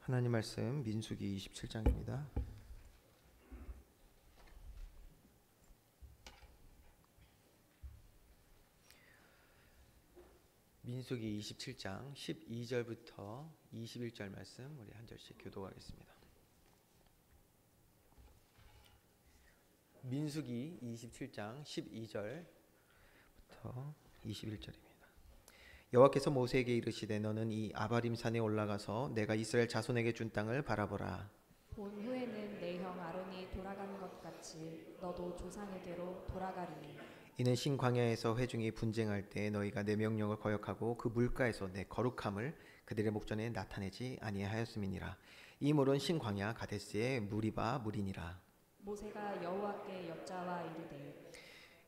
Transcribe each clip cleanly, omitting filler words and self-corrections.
하나님 말씀 민수기 27장입니다. 민수기 27장 12절부터 21절 말씀 우리 한 절씩 교독하겠습니다. 민수기 27장 12절부터 21절입니다. 여호와께서 모세에게 이르시되 너는 이 아바림 산에 올라가서 내가 이스라엘 자손에게 준 땅을 바라보라. 본 후에는 내 형 아론이 돌아간 것 같이 너도 조상에게로 돌아가리니 이는 신 광야에서 회중이 분쟁할 때 너희가 내 명령을 거역하고 그 물가에서 내 거룩함을 그들의 목전에 나타내지 아니하였음이니라. 이 물은 신 광야 가데스의 무리바 물이니라. 모세가 여호와께 여짜와 이르되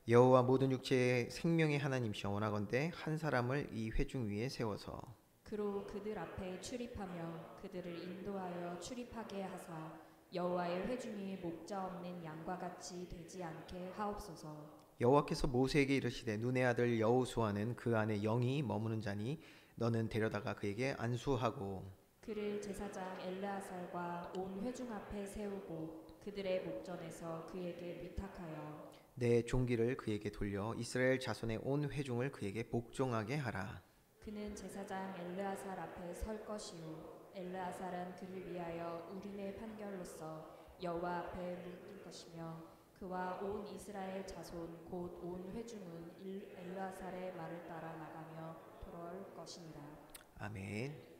여호와 모든 육체의 생명의 하나님이시여 원하건대 한 사람을 이 회중 위에 세워서 그로 그들 앞에 출입하며 그들을 인도하여 출입하게 하사 여호와의 회중이 목자 없는 양과 같이 되지 않게 하옵소서. 여호와께서 모세에게 이르시되 눈의 아들 여호수아는 그 안에 영이 머무는 자니 너는 데려다가 그에게 안수하고 그를 제사장 엘르아살과 온 회중 앞에 세우고 그들의 목전에서 그에게 위탁하여 내 종기를 그에게 돌려 이스라엘 자손의 온 회중을 그에게 복종하게 하라. 그는 제사장 엘르아살 앞에 설 것이요 엘르아살은 그를 위하여 우림의 판결로서 여호와 앞에 묻을 것이며 그와 온 이스라엘 자손 곧 온 회중은 엘르아살의 말을 따라 나가며 돌아올 것이니라. 아멘.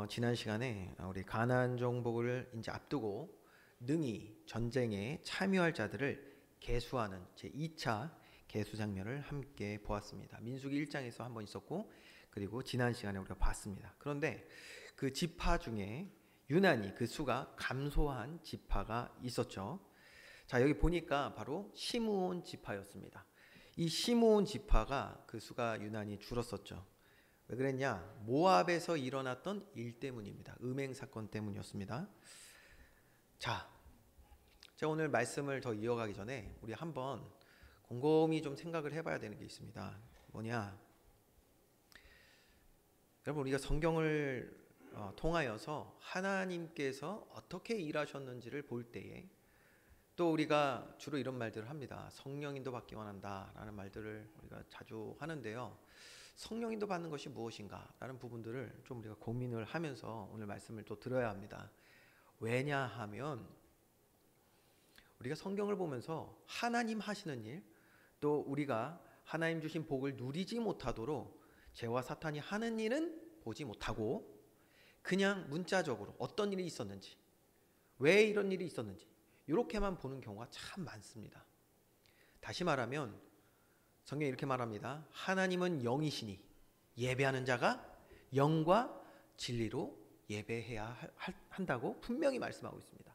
지난 시간에 우리 가나안 정복을 이제 앞두고 능히 전쟁에 참여할 자들을 계수하는 제2차 계수 장면을 함께 보았습니다. 민수기 1장에서 한번 있었고 그리고 지난 시간에 우리가 봤습니다. 그런데 그 지파 중에 유난히 그 수가 감소한 지파가 있었죠. 자, 여기 보니까 바로 시므온 지파였습니다. 이 시므온 지파가 그 수가 유난히 줄었었죠. 왜 그랬냐? 모압에서 일어났던 일 때문입니다. 음행 사건 때문이었습니다. 자, 제가 오늘 말씀을 더 이어가기 전에 우리 한번 곰곰이 좀 생각을 해봐야 되는 게 있습니다. 뭐냐? 여러분, 우리가 성경을 통하여서 하나님께서 어떻게 일하셨는지를 볼 때에 또 우리가 주로 이런 말들을 합니다. 성령인도 받기 원한다 라는 말들을 우리가 자주 하는데요. 성령인도 받는 것이 무엇인가 라는 부분들을 좀 우리가 고민을 하면서 오늘 말씀을 또 들어야 합니다. 왜냐하면 우리가 성경을 보면서 하나님 하시는 일, 또 우리가 하나님 주신 복을 누리지 못하도록 죄와 사탄이 하는 일은 보지 못하고 그냥 문자적으로 어떤 일이 있었는지, 왜 이런 일이 있었는지 이렇게만 보는 경우가 참 많습니다. 다시 말하면 성경이 이렇게 말합니다. 하나님은 영이시니 예배하는 자가 영과 진리로 예배해야 한다고 분명히 말씀하고 있습니다.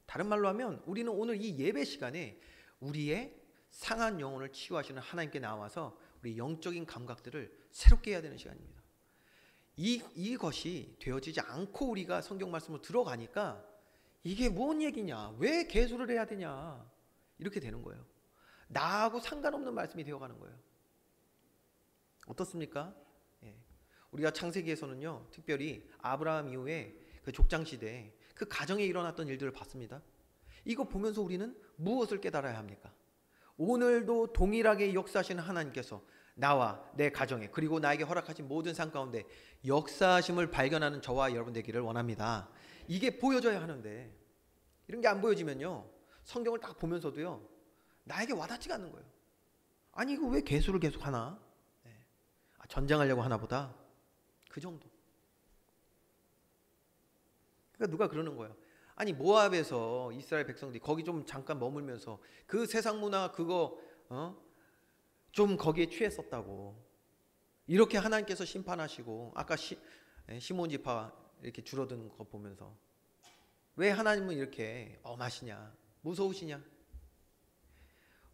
다른 말로 하면 우리는 오늘 이 예배 시간에 우리의 상한 영혼을 치유하시는 하나님께 나와서 우리 영적인 감각들을 새롭게 해야 되는 시간입니다. 이것이 되어지지 않고 우리가 성경 말씀으로 들어가니까 이게 뭔 얘기냐? 왜 계수를 해야 되냐? 이렇게 되는 거예요. 나하고 상관없는 말씀이 되어가는 거예요. 어떻습니까? 예. 우리가 창세기에서는요, 특별히 아브라함 이후에 그 족장시대에 그 가정에 일어났던 일들을 봤습니다. 이거 보면서 우리는 무엇을 깨달아야 합니까? 오늘도 동일하게 역사하시는 하나님께서 나와 내 가정에 그리고 나에게 허락하신 모든 삶 가운데 역사하심을 발견하는 저와 여러분 되기를 원합니다. 이게 보여져야 하는데 이런 게 안 보여지면요, 성경을 딱 보면서도요 나에게 와닿지가 않는 거예요. 아니 이거 왜 계수를 계속 하나? 네. 전쟁하려고 하나 보다. 그 정도. 그러니까 누가 그러는 거예요. 아니 모압에서 이스라엘 백성들이 거기 좀 잠깐 머물면서 그 세상 문화 그거 좀 거기에 취했었다고. 이렇게 하나님께서 심판하시고 아까 시몬 지파 이렇게 줄어드는 거 보면서 왜 하나님은 이렇게 엄하시냐, 무서우시냐?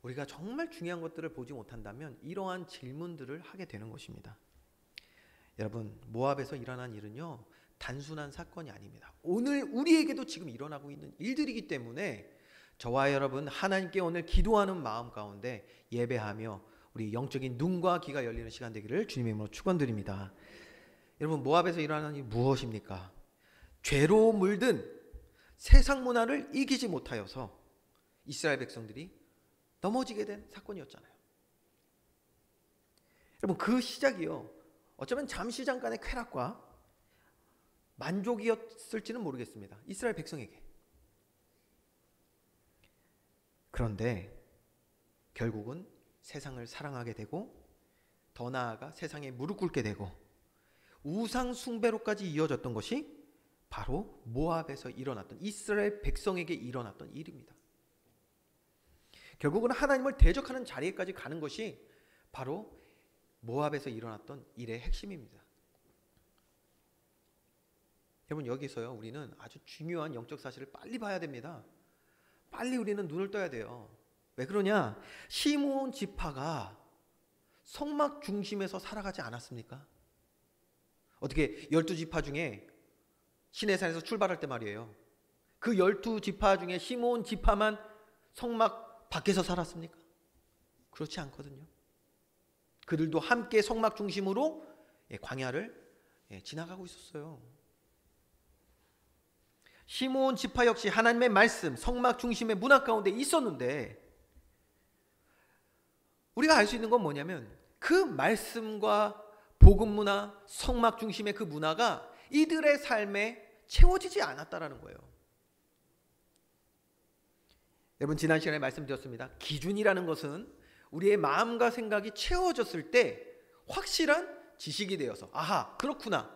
우리가 정말 중요한 것들을 보지 못한다면 이러한 질문들을 하게 되는 것입니다. 여러분, 모압에서 일어난 일은요 단순한 사건이 아닙니다. 오늘 우리에게도 지금 일어나고 있는 일들이기 때문에 저와 여러분 하나님께 오늘 기도하는 마음 가운데 예배하며 우리 영적인 눈과 귀가 열리는 시간 되기를 주님의 이름으로 축원드립니다. 여러분, 모압에서 일어나는 이 무엇입니까? 죄로 물든 세상 문화를 이기지 못하여서 이스라엘 백성들이 넘어지게 된 사건이었잖아요. 여러분, 그 시작이요, 어쩌면 잠시 잠깐의 쾌락과 만족이었을지는 모르겠습니다, 이스라엘 백성에게. 그런데 결국은 세상을 사랑하게 되고, 더 나아가 세상에 무릎 꿇게 되고, 우상 숭배로까지 이어졌던 것이 바로 모압에서 일어났던, 이스라엘 백성에게 일어났던 일입니다. 결국은 하나님을 대적하는 자리에까지 가는 것이 바로 모압에서 일어났던 일의 핵심입니다. 여러분, 여기서요, 우리는 아주 중요한 영적 사실을 빨리 봐야 됩니다. 빨리 우리는 눈을 떠야 돼요. 왜 그러냐? 시므온 지파가 성막 중심에서 살아가지 않았습니까? 어떻게 12지파 중에 시내산에서 출발할 때 말이에요, 그 12지파 중에 시므온 지파만 성막 밖에서 살았습니까? 그렇지 않거든요. 그들도 함께 성막 중심으로 광야를 지나가고 있었어요. 시므온 지파 역시 하나님의 말씀, 성막 중심의 문화 가운데 있었는데, 우리가 알 수 있는 건 뭐냐면 그 말씀과 복음 문화, 성막 중심의 그 문화가 이들의 삶에 채워지지 않았다라는 거예요. 여러분, 지난 시간에 말씀드렸습니다. 기준이라는 것은 우리의 마음과 생각이 채워졌을 때 확실한 지식이 되어서, 아하, 그렇구나,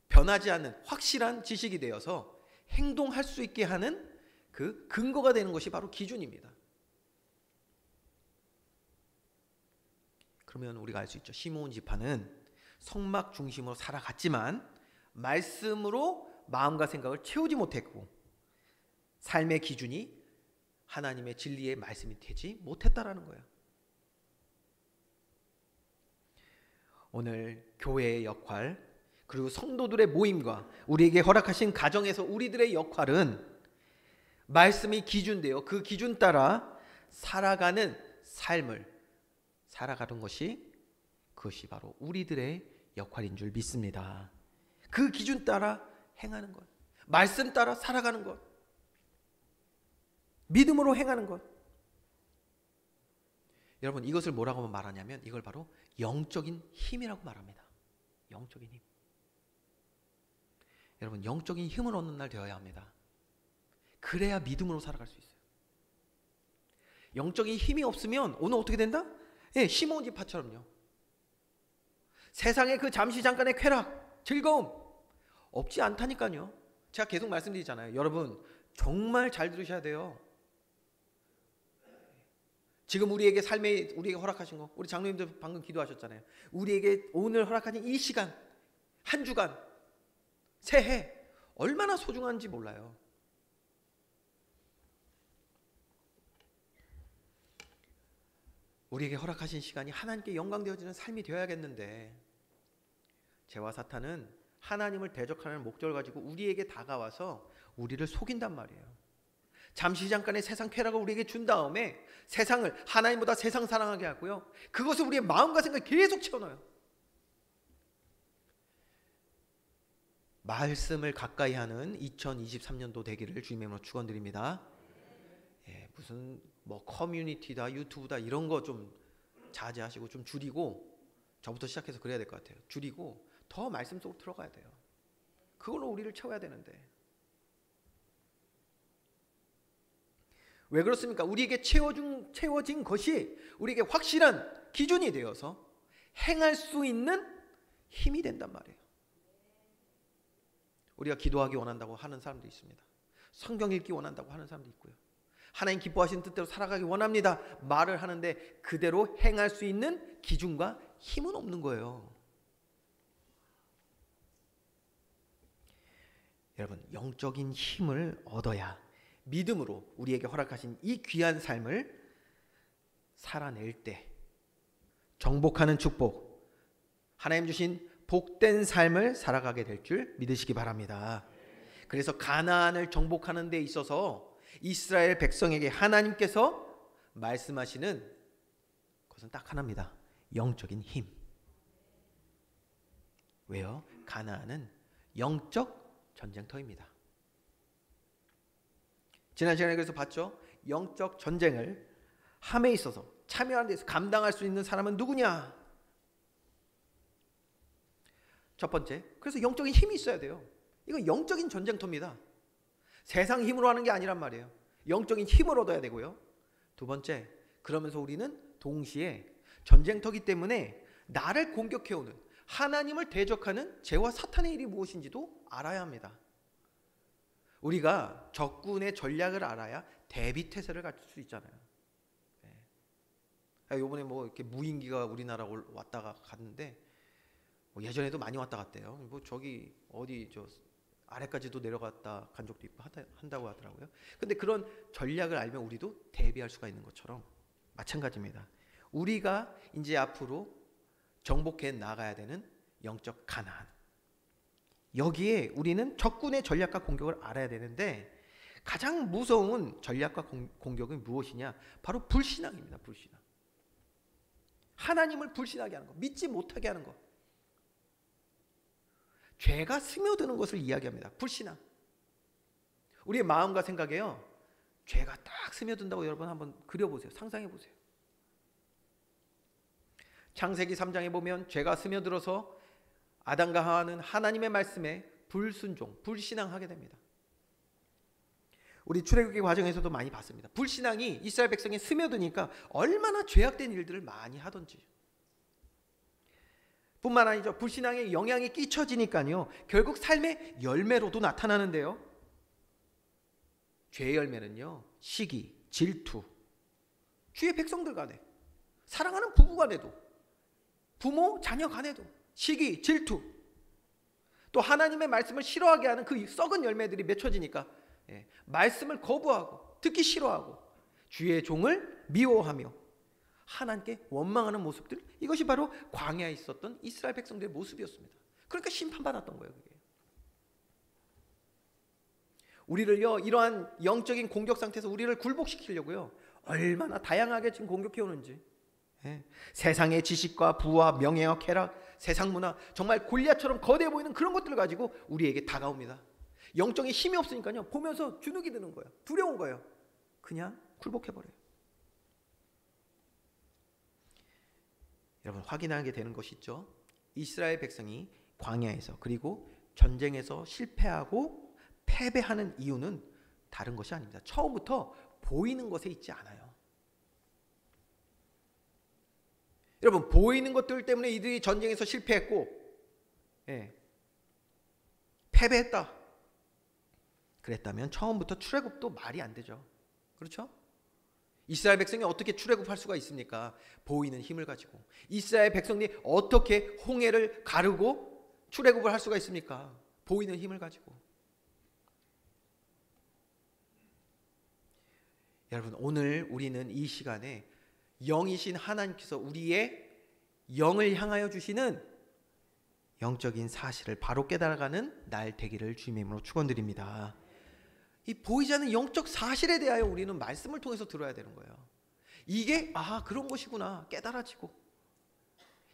변하지 않는 확실한 지식이 되어서 행동할 수 있게 하는 그 근거가 되는 것이 바로 기준입니다. 그러면 우리가 알 수 있죠. 시므온 지파는 성막 중심으로 살아갔지만 말씀으로 마음과 생각을 채우지 못했고, 삶의 기준이 하나님의 진리의 말씀이 되지 못했다라는 거예요. 오늘 교회의 역할, 그리고 성도들의 모임과 우리에게 허락하신 가정에서 우리들의 역할은 말씀이 기준되어 그 기준 따라 살아가는 삶을 살아가는 것이, 그것이 바로 우리들의 역할인 줄 믿습니다. 그 기준 따라 행하는 것, 말씀 따라 살아가는 것, 믿음으로 행하는 것. 여러분, 이것을 뭐라고 말하냐면 이걸 바로 영적인 힘이라고 말합니다. 영적인 힘. 여러분, 영적인 힘을 얻는 날 되어야 합니다. 그래야 믿음으로 살아갈 수 있어요. 영적인 힘이 없으면 오늘 어떻게 된다? 시므온 지파처럼요. 세상의 그 잠시 잠깐의 쾌락, 즐거움 없지 않다니까요. 제가 계속 말씀드리잖아요. 여러분, 정말 잘 들으셔야 돼요. 지금 우리에게 삶에 우리에게 허락하신 거, 우리 장로님들 방금 기도하셨잖아요. 우리에게 오늘 허락하신 이 시간, 한 주간, 새해 얼마나 소중한지 몰라요. 우리에게 허락하신 시간이 하나님께 영광되어지는 삶이 되어야겠는데, 죄와 사탄은 하나님을 대적하는 목적을 가지고 우리에게 다가와서 우리를 속인단 말이에요. 잠시 잠깐의 세상 쾌락을 우리에게 준 다음에 세상을, 하나님보다 세상 사랑하게 하고요, 그것을 우리의 마음과 생각에 계속 채워넣어요. 말씀을 가까이 하는 2023년도 되기를 주님의 이름으로 축원드립니다. 무슨 뭐 커뮤니티다, 유튜브다 이런 거 좀 자제하시고 좀 줄이고, 저부터 시작해서 그래야 될 것 같아요. 줄이고 더 말씀 속으로 들어가야 돼요. 그걸로 우리를 채워야 되는데 왜 그렇습니까? 우리에게 채워진 것이 우리에게 확실한 기준이 되어서 행할 수 있는 힘이 된단 말이에요. 우리가 기도하기 원한다고 하는 사람도 있습니다. 성경 읽기 원한다고 하는 사람도 있고요. 하나님 기뻐하시는 뜻대로 살아가기 원합니다 말을 하는데 그대로 행할 수 있는 기준과 힘은 없는 거예요. 여러분, 영적인 힘을 얻어야 믿음으로 우리에게 허락하신 이 귀한 삶을 살아낼 때 정복하는 축복, 하나님 주신 복된 삶을 살아가게 될 줄 믿으시기 바랍니다. 그래서 가나안을 정복하는 데 있어서 이스라엘 백성에게 하나님께서 말씀하시는 것은 딱 하나입니다. 영적인 힘. 왜요? 가나안은 영적 전쟁터입니다. 지난 시간에 그래서 봤죠? 영적 전쟁을 함에 있어서 참여하는 데서 감당할 수 있는 사람은 누구냐? 첫 번째, 그래서 영적인 힘이 있어야 돼요. 이거 영적인 전쟁터입니다. 세상 힘으로 하는 게 아니란 말이에요. 영적인 힘을 얻어야 되고요. 두 번째, 그러면서 우리는 동시에 전쟁터기 때문에 나를 공격해오는, 하나님을 대적하는 죄와 사탄의 일이 무엇인지도 알아야 합니다. 우리가 적군의 전략을 알아야 대비 태세를 갖출 수 있잖아요. 이번에 뭐 이렇게 무인기가 우리나라 왔다가 갔는데, 뭐 예전에도 많이 왔다 갔대요. 뭐 저기 어디 저 아래까지도 내려갔다 간 적도 있고 한다고 하더라고요. 근데 그런 전략을 알면 우리도 대비할 수가 있는 것처럼 마찬가지입니다. 우리가 이제 앞으로 정복해 나가야 되는 영적 가나안, 여기에 우리는 적군의 전략과 공격을 알아야 되는데, 가장 무서운 전략과 공격은 무엇이냐? 바로 불신앙입니다. 불신앙. 하나님을 불신하게 하는 것, 믿지 못하게 하는 것, 죄가 스며드는 것을 이야기합니다. 불신앙. 우리의 마음과 생각에요, 죄가 딱 스며든다고 여러분 한번 그려보세요. 상상해보세요. 창세기 3장에 보면 죄가 스며들어서 아담과 하와는 하나님의 말씀에 불순종, 불신앙하게 됩니다. 우리 출애굽기 과정에서도 많이 봤습니다. 불신앙이 이스라엘 백성에 스며드니까 얼마나 죄악된 일들을 많이 하던지. 뿐만 아니죠. 불신앙에 영향이 끼쳐지니까요, 결국 삶의 열매로도 나타나는데요. 죄의 열매는요, 시기, 질투, 주의 백성들 간에, 사랑하는 부부 간에도, 부모, 자녀 간에도 시기, 질투, 또 하나님의 말씀을 싫어하게 하는 그 썩은 열매들이 맺혀지니까 말씀을 거부하고 듣기 싫어하고 주의 종을 미워하며 하나님께 원망하는 모습들, 이것이 바로 광야에 있었던 이스라엘 백성들의 모습이었습니다. 그러니까 심판받았던 거예요. 그게. 우리를요, 이러한 영적인 공격 상태에서 우리를 굴복시키려고요, 얼마나 다양하게 지금 공격해 오는지. 세상의 지식과 부와 명예와 쾌락, 세상 문화, 정말 골리앗처럼 거대해 보이는 그런 것들을 가지고 우리에게 다가옵니다. 영적인 힘이 없으니까요, 보면서 주눅이 드는 거예요. 두려운 거예요. 그냥 굴복해버려요. 여러분, 확인하게 되는 것이 있죠. 이스라엘 백성이 광야에서, 그리고 전쟁에서 실패하고 패배하는 이유는 다른 것이 아닙니다. 처음부터 보이는 것에 있지 않아요. 여러분, 보이는 것들 때문에 이들이 전쟁에서 실패했고 패배했다 그랬다면 처음부터 출애굽도 말이 안 되죠. 그렇죠? 이스라엘 백성이 어떻게 출애굽할 수가 있습니까? 보이는 힘을 가지고. 이스라엘 백성이 어떻게 홍해를 가르고 출애굽을 할 수가 있습니까? 보이는 힘을 가지고. 여러분, 오늘 우리는 이 시간에 영이신 하나님께서 우리의 영을 향하여 주시는 영적인 사실을 바로 깨달아가는 날 되기를 주님의 이름으로 축원드립니다. 이 보이지 않는 영적 사실에 대하여 우리는 말씀을 통해서 들어야 되는 거예요. 이게 그런 것이구나 깨달아지고,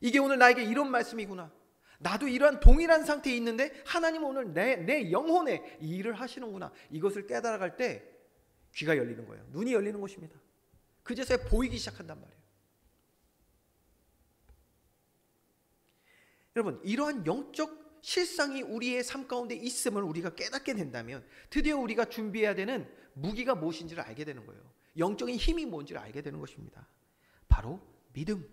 이게 오늘 나에게 이런 말씀이구나, 나도 이러한 동일한 상태에 있는데 하나님은 오늘 내 영혼에 이 일을 하시는구나, 이것을 깨달아갈 때 귀가 열리는 거예요. 눈이 열리는 것입니다. 그제서야 보이기 시작한단 말이에요. 여러분, 이러한 영적 실상이 우리의 삶 가운데 있음을 우리가 깨닫게 된다면 드디어 우리가 준비해야 되는 무기가 무엇인지를 알게 되는 거예요. 영적인 힘이 뭔지를 알게 되는 것입니다. 바로 믿음.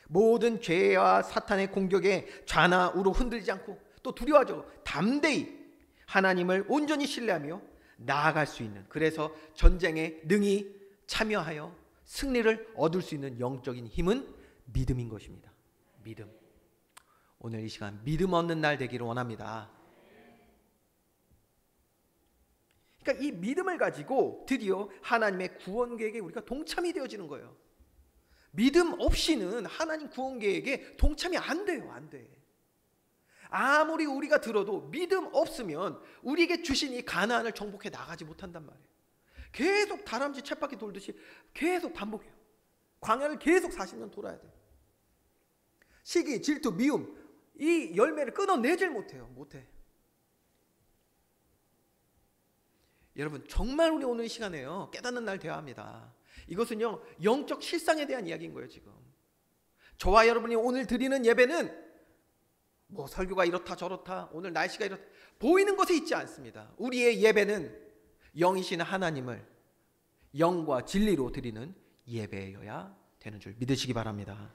모든 죄와 사탄의 공격에 좌나우로 흔들리지 않고, 또 두려워하죠, 담대히 하나님을 온전히 신뢰하며 나아갈 수 있는, 그래서 전쟁에 능히 참여하여 승리를 얻을 수 있는 영적인 힘은 믿음인 것입니다. 믿음. 오늘 이 시간 믿음 얻는 날 되기를 원합니다. 그러니까 이 믿음을 가지고 드디어 하나님의 구원 계획에 우리가 동참이 되어지는 거예요. 믿음 없이는 하나님 구원 계획에 동참이 안 돼요. 안 돼. 아무리 우리가 들어도 믿음 없으면 우리에게 주신 이 가나안을 정복해 나가지 못한단 말이에요. 계속 다람쥐 쳇바퀴 돌듯이 계속 반복해요. 광야를 계속 40년 돌아야 돼요. 시기, 질투, 미움, 이 열매를 끊어내질 못해. 여러분, 정말 우리 오늘 이 시간에요, 깨닫는 날 되어야 합니다. 이것은요, 영적 실상에 대한 이야기인 거예요. 지금 저와 여러분이 오늘 드리는 예배는 뭐 설교가 이렇다 저렇다, 오늘 날씨가 이렇다, 보이는 것에 있지 않습니다. 우리의 예배는 영이신 하나님을 영과 진리로 드리는 예배여야 되는 줄 믿으시기 바랍니다.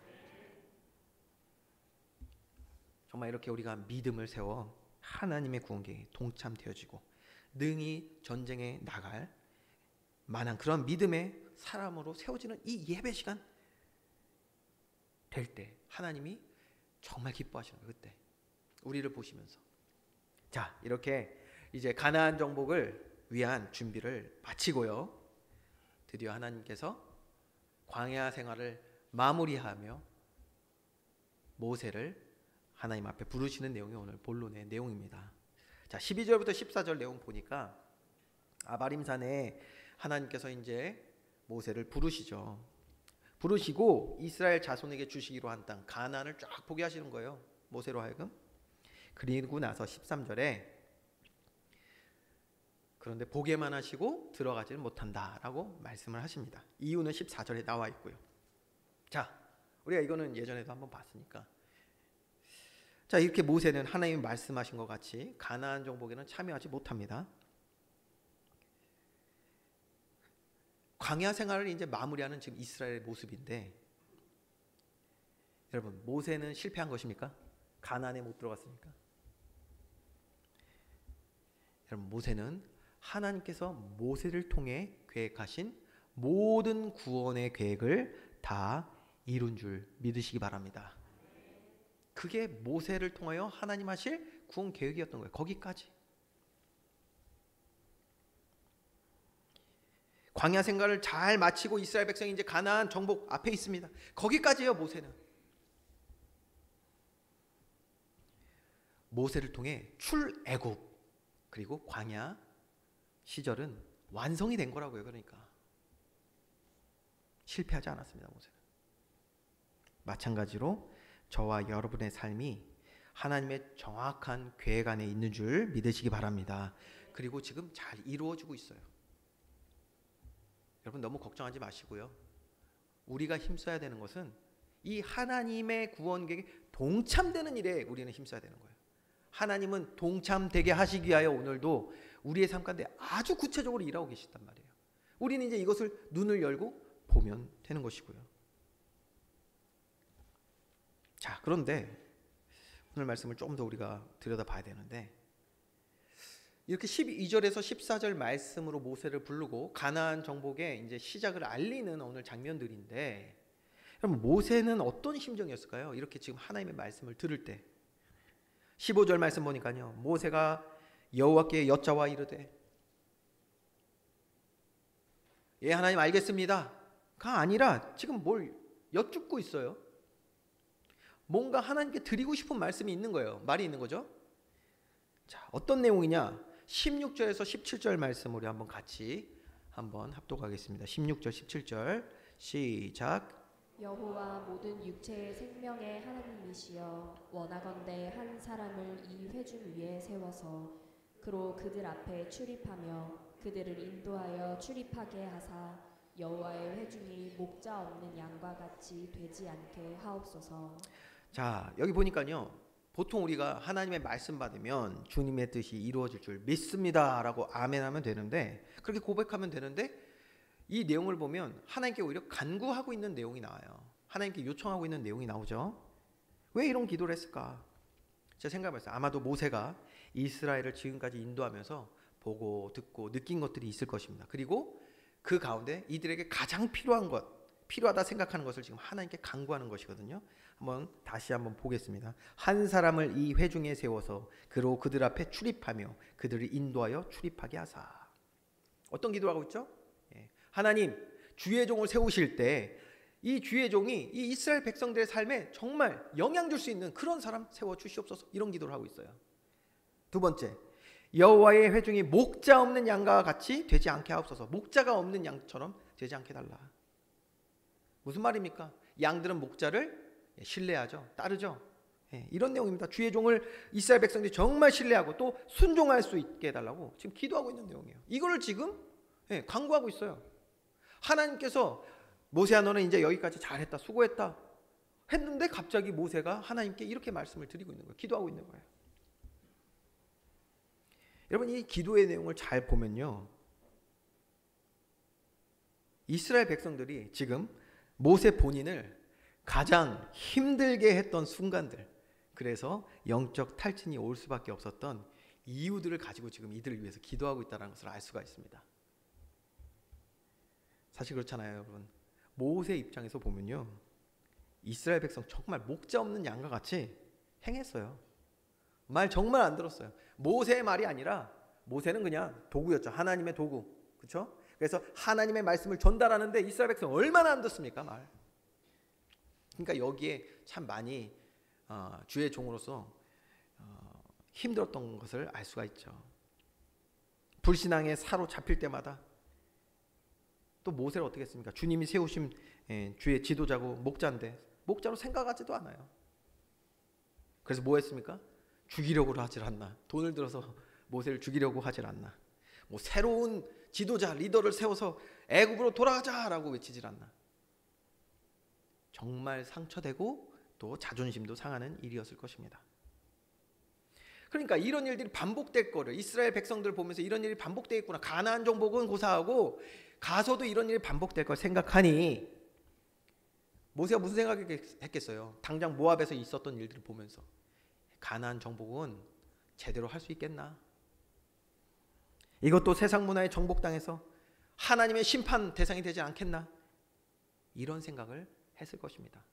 정말 이렇게 우리가 믿음을 세워 하나님의 구원계획에 동참되어지고 능히 전쟁에 나갈 만한 그런 믿음의 사람으로 세워지는 이 예배 시간 될 때 하나님이 정말 기뻐하시는 거예요. 그때 우리를 보시면서. 자, 이렇게 이제 가나안 정복을 위한 준비를 마치고요, 드디어 하나님께서 광야 생활을 마무리하며 모세를 하나님 앞에 부르시는 내용이 오늘 본론의 내용입니다. 자, 12절부터 14절 내용 보니까 아바림산에 하나님께서 이제 모세를 부르시죠. 부르시고 이스라엘 자손에게 주시기로 한 땅 가나안을 쫙 보게 하시는 거예요, 모세로 하여금. 그리고 나서 13절에 그런데 보게만 하시고 들어가지는 못한다라고 말씀을 하십니다. 이유는 14절에 나와 있고요. 자, 우리가 이거는 예전에도 한번 봤으니까. 자, 이렇게 모세는 하나님이 말씀하신 것 같이 가나안 정복에는 참여하지 못합니다. 광야 생활을 이제 마무리하는 지금 이스라엘의 모습인데, 여러분, 모세는 실패한 것입니까? 가나안에 못 들어갔습니까? 여러분, 모세는 하나님께서 모세를 통해 계획하신 모든 구원의 계획을 다 이룬 줄 믿으시기 바랍니다. 그게 모세를 통하여 하나님 하실 구원 계획이었던 거예요. 거기까지. 광야 생활을 잘 마치고 이스라엘 백성이 이제 가나안 정복 앞에 있습니다. 거기까지예요, 모세는. 모세를 통해 출애굽 그리고 광야 시절은 완성이 된 거라고요. 그러니까 실패하지 않았습니다, 모세는. 마찬가지로 저와 여러분의 삶이 하나님의 정확한 계획 안에 있는 줄 믿으시기 바랍니다. 그리고 지금 잘 이루어지고 있어요. 여러분, 너무 걱정하지 마시고요. 우리가 힘써야 되는 것은 이 하나님의 구원 계획에 동참되는 일에 우리는 힘써야 되는 거예요. 하나님은 동참되게 하시기 위하여 오늘도 우리의 삶 가운데 아주 구체적으로 일하고 계시단 말이에요. 우리는 이제 이것을 눈을 열고 보면 되는 것이고요. 자, 그런데 오늘 말씀을 좀 더 우리가 들여다봐야 되는데, 이렇게 12절에서 14절 말씀으로 모세를 부르고 가나안 정복의 이제 시작을 알리는 오늘 장면들인데, 그럼 모세는 어떤 심정이었을까요? 이렇게 지금 하나님의 말씀을 들을 때 15절 말씀 보니까요, 모세가 여호와께 여짜와 이르되, 예, 하나님 알겠습니다가 아니라 지금 뭘 여쭙고 있어요. 뭔가 하나님께 드리고 싶은 말씀이 있는 거예요. 말이 있는 거죠. 자, 어떤 내용이냐? 16절에서 17절 말씀 우리 한번 같이 한번 합독하겠습니다. 16절 17절 시작. 여호와 모든 육체의 생명의 하나님이시여, 원하건대 한 사람을 이 회중 위에 세워서 그로 그들 앞에 출입하며 그들을 인도하여 출입하게 하사 여호와의 회중이 목자 없는 양과 같이 되지 않게 하옵소서. 자, 여기 보니까요, 보통 우리가 하나님의 말씀 받으면 주님의 뜻이 이루어질 줄 믿습니다 라고 아멘하면 되는데, 그렇게 고백하면 되는데, 이 내용을 보면 하나님께 오히려 간구하고 있는 내용이 나와요. 하나님께 요청하고 있는 내용이 나오죠. 왜 이런 기도를 했을까? 제가 생각해봤어요. 아마도 모세가 이스라엘을 지금까지 인도하면서 보고 듣고 느낀 것들이 있을 것입니다. 그리고 그 가운데 이들에게 가장 필요한 것, 필요하다 생각하는 것을 지금 하나님께 간구하는 것이거든요. 다시 한번 보겠습니다. 한 사람을 이 회중에 세워서 그로 그들 앞에 출입하며 그들을 인도하여 출입하게 하사. 어떤 기도를 하고 있죠? 하나님, 주의 종을 세우실 때 이 주의 종이 이 이스라엘 백성들의 삶에 정말 영향 줄 수 있는 그런 사람 세워 주시옵소서, 이런 기도를 하고 있어요. 두 번째, 여호와의 회중이 목자 없는 양과 같이 되지 않게 하옵소서. 목자가 없는 양처럼 되지 않게 달라. 무슨 말입니까? 양들은 목자를 신뢰하죠. 따르죠. 이런 내용입니다. 주의 종을 이스라엘 백성들이 정말 신뢰하고 또 순종할 수 있게 해달라고 지금 기도하고 있는 내용이에요. 이거를 지금 강구하고 있어요. 하나님께서 모세야 너는 이제 여기까지 잘했다, 수고했다 했는데 갑자기 모세가 하나님께 이렇게 말씀을 드리고 있는 거예요. 기도하고 있는 거예요. 여러분, 이 기도의 내용을 잘 보면요, 이스라엘 백성들이 지금 모세 본인을 가장 힘들게 했던 순간들, 그래서 영적 탈진이 올 수밖에 없었던 이유들을 가지고 지금 이들을 위해서 기도하고 있다는 것을 알 수가 있습니다. 사실 그렇잖아요, 여러분. 모세 입장에서 보면요, 이스라엘 백성 정말 목자 없는 양과 같이 행했어요. 말 정말 안 들었어요. 모세의 말이 아니라 모세는 그냥 도구였죠. 하나님의 도구. 그렇죠? 그래서 하나님의 말씀을 전달하는데 이스라엘 백성 얼마나 안 듣습니까, 말. 그러니까 여기에 참 많이 주의 종으로서 힘들었던 것을 알 수가 있죠. 불신앙에 사로잡힐 때마다 또 모세를 어떻게 했습니까? 주님이 세우신 주의 지도자고 목자인데 목자로 생각하지도 않아요. 그래서 뭐 했습니까? 죽이려고 하질 않나. 돈을 들어서 모세를 죽이려고 하질 않나. 뭐 새로운 지도자, 리더를 세워서 애굽으로 돌아가자라고 외치질 않나. 정말 상처되고 또 자존심도 상하는 일이었을 것입니다. 그러니까 이런 일들이 반복될 거를 이스라엘 백성들 보면서 이런 일이 반복되겠구나. 가나안 정복은 고사하고 가서도 이런 일이 반복될 걸 생각하니 모세가 무슨 생각했겠어요? 당장 모압에서 있었던 일들을 보면서 가나안 정복은 제대로 할 수 있겠나? 이것도 세상 문화에 정복당해서 하나님의 심판 대상이 되지 않겠나? 이런 생각을 했을 것입니다.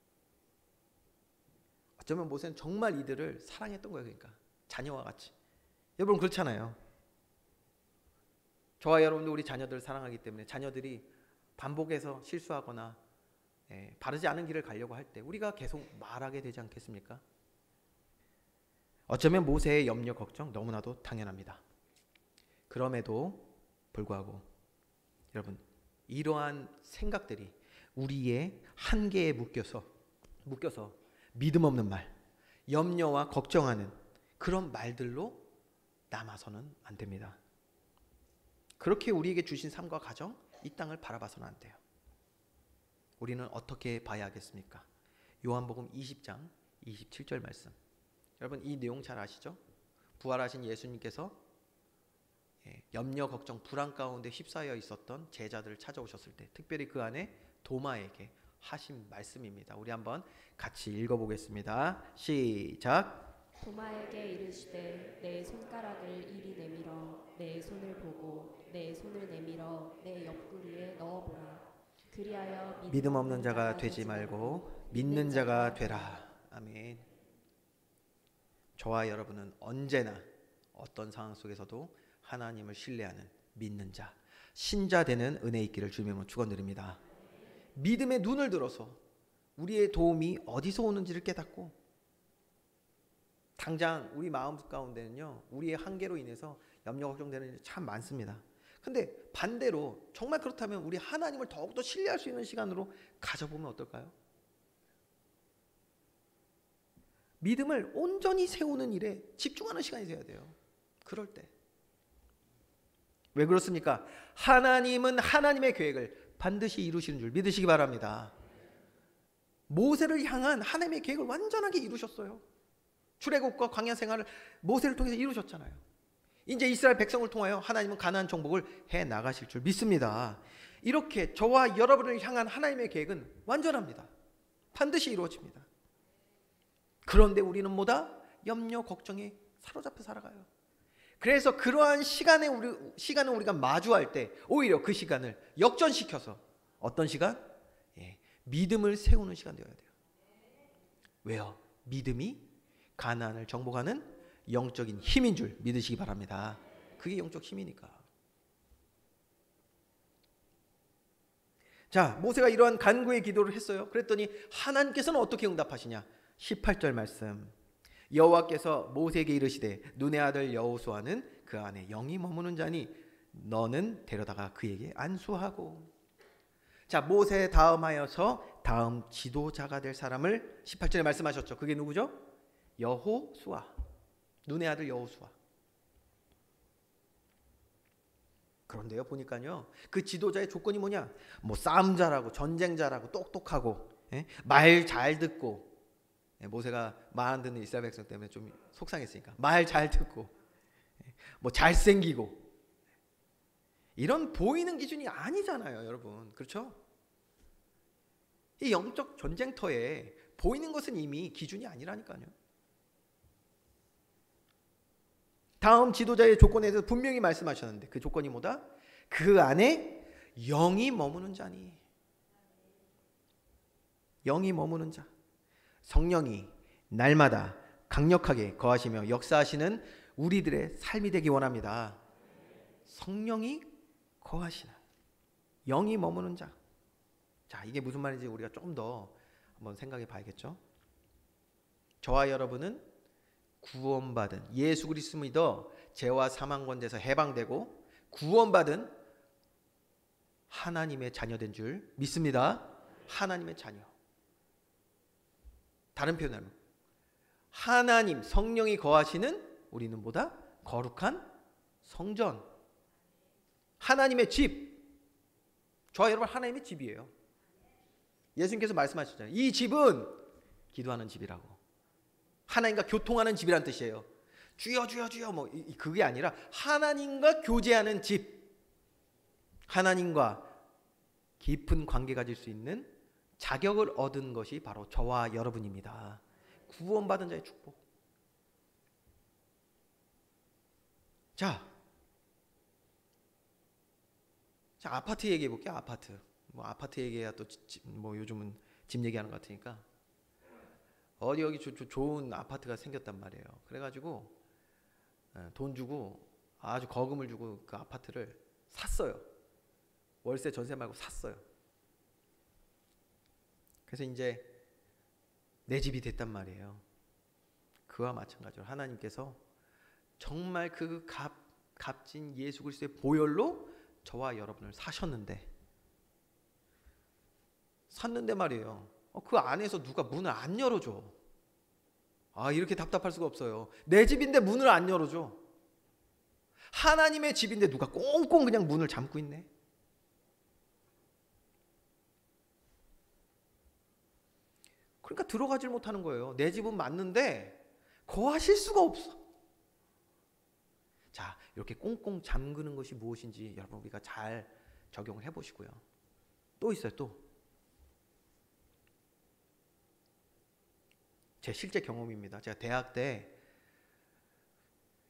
어쩌면 모세는 정말 이들을 사랑했던 거예요. 그러니까 자녀와 같이. 여러분 그렇잖아요. 저와 여러분도 우리 자녀들을 사랑하기 때문에 자녀들이 반복해서 실수하거나 바르지 않은 길을 가려고 할 때 우리가 계속 말하게 되지 않겠습니까? 어쩌면 모세의 염려 걱정 너무나도 당연합니다. 그럼에도 불구하고 여러분, 이러한 생각들이 우리의 한계에 묶여서 믿음 없는 말, 염려와 걱정하는 그런 말들로 남아서는 안 됩니다. 그렇게 우리에게 주신 삶과 가정, 이 땅을 바라봐서는 안 돼요. 우리는 어떻게 봐야 하겠습니까? 요한복음 20장 27절 말씀. 여러분 이 내용 잘 아시죠? 부활하신 예수님께서 염려, 걱정, 불안 가운데 휩싸여 있었던 제자들을 찾아오셨을 때 특별히 그 안에 도마에게 하신 말씀입니다. 우리 한번 같이 읽어보겠습니다. 시작. 도마에게 이르시되 내 손가락을 이리 내밀어 내 손을 보고 내 손을 내밀어 내 옆구리에 넣어보라. 그리하여 믿음 없는 자가 되지 말고 믿는 자가 되라. 아멘. 저와 여러분은 언제나 어떤 상황 속에서도 하나님을 신뢰하는 믿는 자, 신자 되는 은혜 있기를 주님으로 축원드립니다. 믿음의 눈을 들어서 우리의 도움이 어디서 오는지를 깨닫고 당장 우리 마음 가운데는요, 우리의 한계로 인해서 염려 걱정되는 일이 참 많습니다. 근데 반대로 정말 그렇다면 우리 하나님을 더욱더 신뢰할 수 있는 시간으로 가져보면 어떨까요? 믿음을 온전히 세우는 일에 집중하는 시간이 되어야 돼요. 그럴 때. 왜 그렇습니까? 하나님은 하나님의 계획을 반드시 이루시는 줄 믿으시기 바랍니다. 모세를 향한 하나님의 계획을 완전하게 이루셨어요. 출애굽과 광야 생활을 모세를 통해서 이루셨잖아요. 이제 이스라엘 백성을 통하여 하나님은 가나안 정복을 해 나가실 줄 믿습니다. 이렇게 저와 여러분을 향한 하나님의 계획은 완전합니다. 반드시 이루어집니다. 그런데 우리는 뭐다? 염려, 걱정에 사로잡혀 살아가요. 그래서 그러한 시간을 우리가 마주할 때 오히려 그 시간을 역전시켜서 어떤 시간? 믿음을 세우는 시간 되어야 돼요. 왜요? 믿음이 가나안을 정복하는 영적인 힘인 줄 믿으시기 바랍니다. 그게 영적 힘이니까. 자, 모세가 이러한 간구의 기도를 했어요. 그랬더니 하나님께서는 어떻게 응답하시냐? 18절 말씀. 여호와께서 모세에게 이르시되 눈의 아들 여호수아는 그 안에 영이 머무는 자니 너는 데려다가 그에게 안수하고. 자, 모세 다음하여서 다음 지도자가 될 사람을 18절에 말씀하셨죠. 그게 누구죠? 여호수아. 눈의 아들 여호수아. 그런데요, 보니까요, 그 지도자의 조건이 뭐냐? 뭐 싸움 잘하고 전쟁 잘하고 똑똑하고, 말 잘 듣고, 모세가 말 안 듣는 이스라엘 백성 때문에 좀 속상했으니까 말 잘 듣고, 뭐 잘생기고, 이런 보이는 기준이 아니잖아요, 여러분. 그렇죠? 이 영적 전쟁터에 보이는 것은 이미 기준이 아니라니까요. 다음 지도자의 조건에 대해서 분명히 말씀하셨는데 그 조건이 뭐다? 그 안에 영이 머무는 자니. 영이 머무는 자. 성령이 날마다 강력하게 거하시며 역사하시는 우리들의 삶이 되기 원합니다. 성령이 거하시는, 영이 머무는 자. 자, 이게 무슨 말인지 우리가 조금 더 한번 생각해 봐야겠죠. 저와 여러분은 구원받은, 예수 그리스도 믿어 죄와 사망 권세에서 해방되고 구원받은 하나님의 자녀된 줄 믿습니다. 하나님의 자녀. 다른 표현으로 하면 하나님 성령이 거하시는 우리는 뭐다? 거룩한 성전. 하나님의 집. 저와 여러분 하나님의 집이에요. 예수님께서 말씀하셨잖아요. 이 집은 기도하는 집이라고. 하나님과 교통하는 집이란 뜻이에요. 주여 주여 주여 뭐 그게 아니라 하나님과 교제하는 집. 하나님과 깊은 관계 가질 수 있는 자격을 얻은 것이 바로 저와 여러분입니다. 구원받은 자의 축복. 자, 아파트 얘기해 볼게요. 아파트. 뭐 아파트 얘기해야 또 뭐 요즘은 집 얘기하는 것 같으니까. 어디 여기 좋은 아파트가 생겼단 말이에요. 그래가지고 돈 주고 아주 거금을 주고 그 아파트를 샀어요. 월세 전세 말고 샀어요. 그래서 이제 내 집이 됐단 말이에요. 그와 마찬가지로 하나님께서 정말 그 값진 예수 그리스도의 보혈로 저와 여러분을 샀는데 말이에요. 그 안에서 누가 문을 안 열어줘. 이렇게 답답할 수가 없어요. 내 집인데 문을 안 열어줘. 하나님의 집인데 누가 꽁꽁 그냥 문을 잠고 있네. 그러니까 들어가질 못하는 거예요. 내 집은 맞는데 거하실 수가 없어. 자, 이렇게 꽁꽁 잠그는 것이 무엇인지 여러분 우리가 잘 적용을 해보시고요. 또 있어요. 또. 제 실제 경험입니다. 제가 대학 때